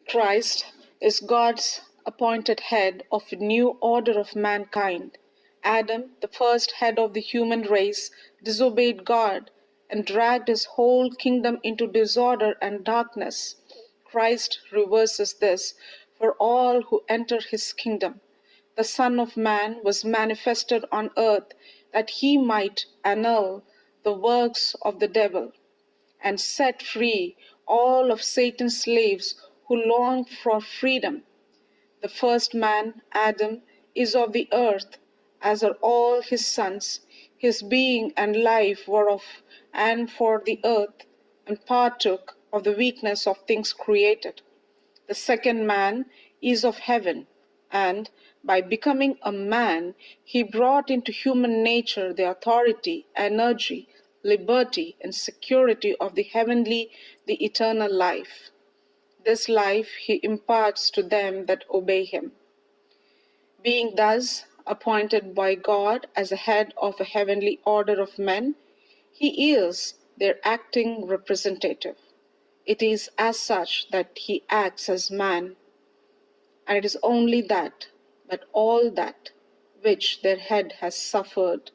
Christ is God's appointed head of a new order of mankind. Adam, the first head of the human race, disobeyed God and dragged his whole kingdom into disorder and darkness. Christ reverses this for all who enter his kingdom. The Son of Man was manifested on earth that he might annul the works of the devil and set free all of Satan's slaves who long for freedom. The first man, Adam, is of the earth, as are all his sons. His being and life were of and for the earth, and partook of the weakness of things created. The second man is of heaven, and by becoming a man, he brought into human nature the authority, energy, liberty, and security of the heavenly, the eternal life. This life he imparts to them that obey him. Being thus appointed by God as a head of a heavenly order of men, he is their acting representative. It is as such that he acts as man, and it is only that, but all that, which their head has suffered,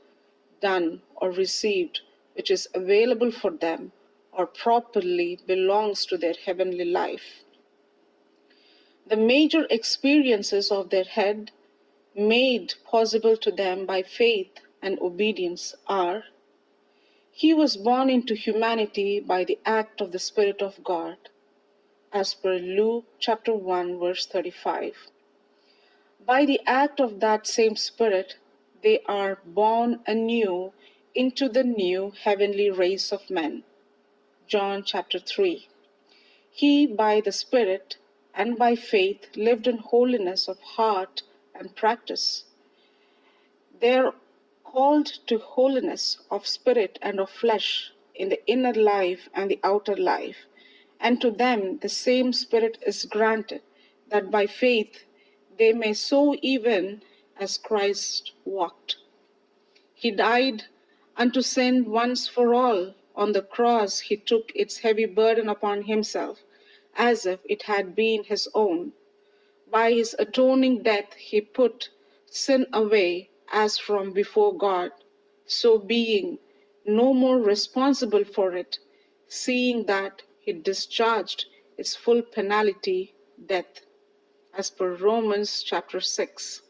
done, or received, which is available for them, or properly belongs to their heavenly life. The major experiences of their head, made possible to them by faith and obedience, are: he was born into humanity by the act of the Spirit of God, as per Luke chapter 1, verse 35. By the act of that same Spirit, they are born anew into the new heavenly race of men. John chapter 3. He, by the Spirit and by faith, lived in holiness of heart and practice. They are called to holiness of spirit and of flesh in the inner life and the outer life, and to them the same Spirit is granted, that by faith they may so even as Christ walked. He died unto sin once for all. On the cross he took its heavy burden upon himself, as if it had been his own. By his atoning death he put sin away as from before God, so being no more responsible for it, seeing that he discharged its full penalty, death, as per Romans chapter 6.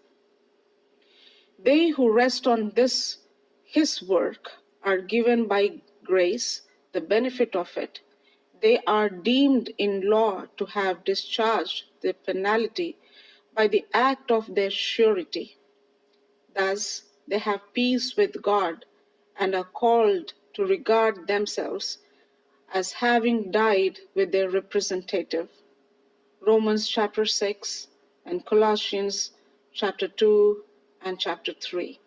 They who rest on this his work are given by grace the benefit of it. They are deemed in law to have discharged the penalty by the act of their surety. Thus they have peace with God and are called to regard themselves as having died with their representative. Romans chapter 6 and Colossians chapter 2 and chapter 3.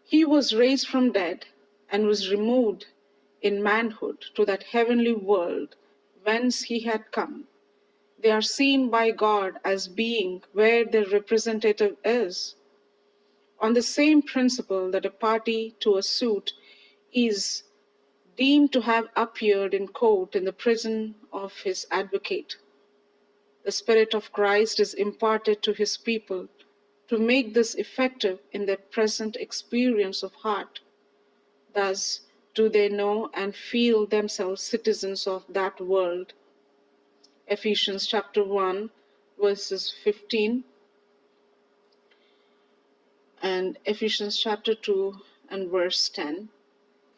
He was raised from dead and was removed in manhood to that heavenly world whence he had come. They are seen by God as being where their representative is. On the same principle that a party to a suit is deemed to have appeared in court in the prison of his advocate, the Spirit of Christ is imparted to his people to make this effective in their present experience of heart. Thus do they know and feel themselves citizens of that world. Ephesians chapter 1, verses 15, and Ephesians chapter 2 and verse 10,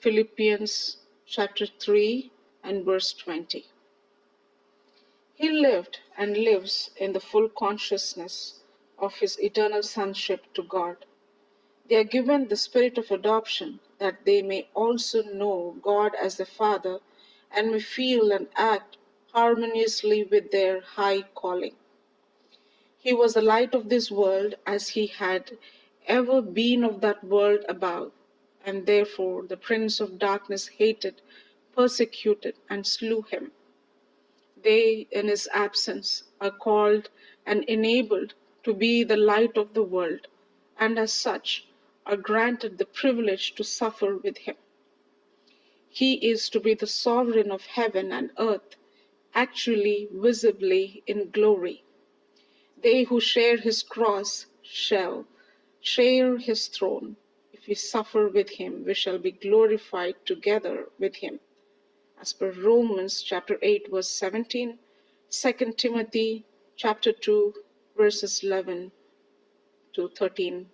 Philippians chapter 3 and verse 20. He lived and lives in the full consciousness of his eternal sonship to God. They are given the spirit of adoption, that they may also know God as their Father and may feel and act harmoniously with their high calling. He was the light of this world, as he had ever been of that world above, and therefore the prince of darkness hated, persecuted, and slew him. They, in his absence, are called and enabled to be the light of the world, and as such are granted the privilege to suffer with him. He is to be the sovereign of heaven and earth, actually, visibly in glory. They who share his cross shall share his throne. If we suffer with him, we shall be glorified together with him. As per Romans chapter 8, verse 17, 2 Timothy chapter 2, verses 11 to 13.